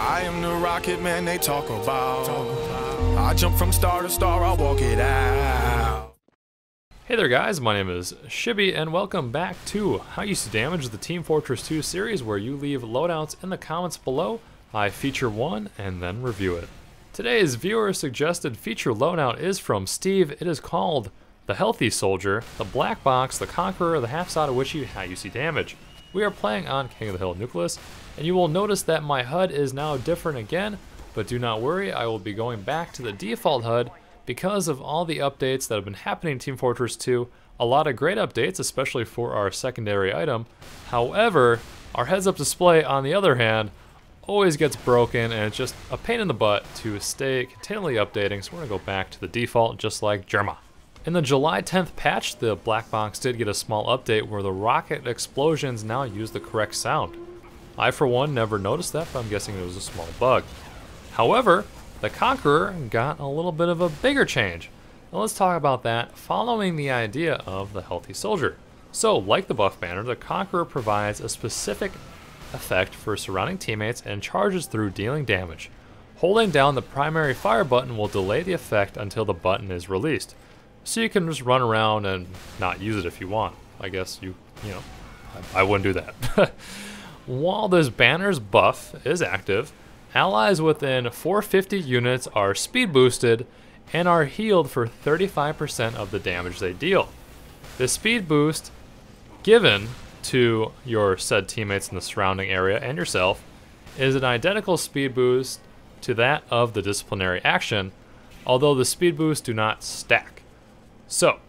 I am the rocket man they talk about. I jump from star to star, I'll walk it out. Hey there guys, my name is Shibby and welcome back to How You See Damage, the Team Fortress 2 series where you leave loadouts in the comments below. I feature one and then review it. Today's viewer suggested feature loadout is from Steve. It is called the Healthy Soldier, the Black Box, the Conqueror, the Half Sadawichi, How You See Damage. We are playing on King of the Hill Nucleus, and you will notice that my HUD is now different again, but do not worry, I will be going back to the default HUD because of all the updates that have been happening in Team Fortress 2. A lot of great updates, especially for our secondary item. However, our heads-up display, on the other hand, always gets broken, and it's just a pain in the butt to stay continually updating, so we're going to go back to the default, just like Germa. In the July 10th patch, the Black Box did get a small update where the rocket explosions now use the correct sound. I, for one, never noticed that, but I'm guessing it was a small bug. However, the Conqueror got a little bit of a bigger change. Now let's talk about that following the idea of the Healthy Soldier. So, like the buff banner, the Conqueror provides a specific effect for surrounding teammates and charges through dealing damage. Holding down the primary fire button will delay the effect until the button is released. So you can just run around and not use it if you want. I guess you know, I wouldn't do that. While this banner's buff is active, allies within 450 units are speed boosted and are healed for 35% of the damage they deal. The speed boost given to your said teammates in the surrounding area and yourself is an identical speed boost to that of the disciplinary action, although the speed boosts do not stack. So,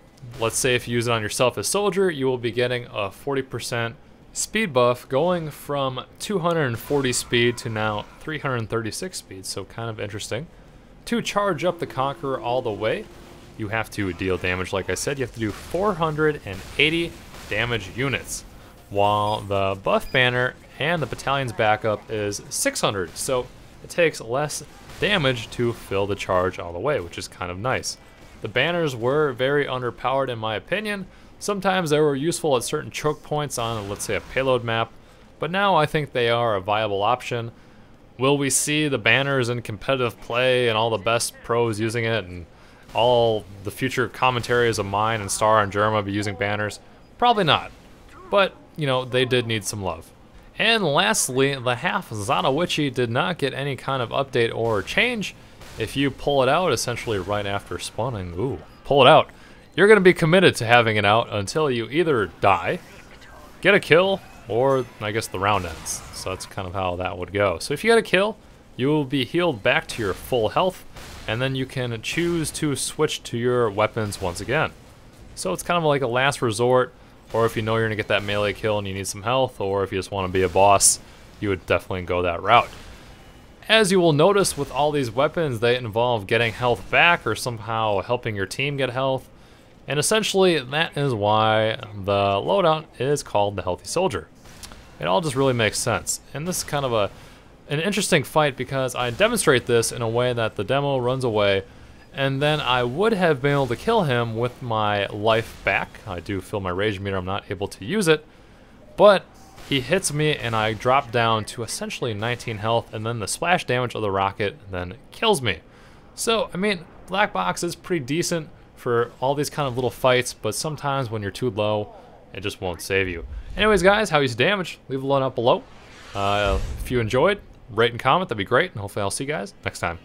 let's say if you use it on yourself as soldier, you will be getting a 40% speed buff going from 240 speed to now 336 speed, so kind of interesting. To charge up the Conqueror all the way, you have to deal damage, like I said. You have to do 480 damage units, while the buff banner and the battalion's backup is 600, so it takes less damage to fill the charge all the way, which is kind of nice. The banners were very underpowered in my opinion. Sometimes they were useful at certain choke points on, let's say, a payload map, but now I think they are a viable option. Will we see the banners in competitive play and all the best pros using it and all the future commentaries of mine and Star and Germa be using banners? Probably not, but you know, they did need some love. And lastly, the Half Sadawichi did not get any kind of update or change. If you pull it out essentially right after spawning, pull it out, you're going to be committed to having it out until you either die, get a kill, or I guess the round ends. So that's kind of how that would go. So if you get a kill, you will be healed back to your full health, and then you can choose to switch to your weapons once again. So it's kind of like a last resort, or if you know you're going to get that melee kill and you need some health, or if you just want to be a boss, you would definitely go that route. As you will notice with all these weapons, they involve getting health back or somehow helping your team get health. And essentially, that is why the loadout is called the Healthy Soldier. It all just really makes sense. And this is kind of an interesting fight because I demonstrate this in a way that the demo runs away, and then I would have been able to kill him with my life back. I do fill my rage meter, I'm not able to use it, but he hits me and I drop down to essentially 19 health, and then the splash damage of the rocket then kills me. So, I mean, Black Box is pretty decent for all these kind of little fights, but sometimes when you're too low, it just won't save you. Anyways guys, how you see damage, leave a line up below. If you enjoyed, rate and comment, that'd be great, and hopefully I'll see you guys next time.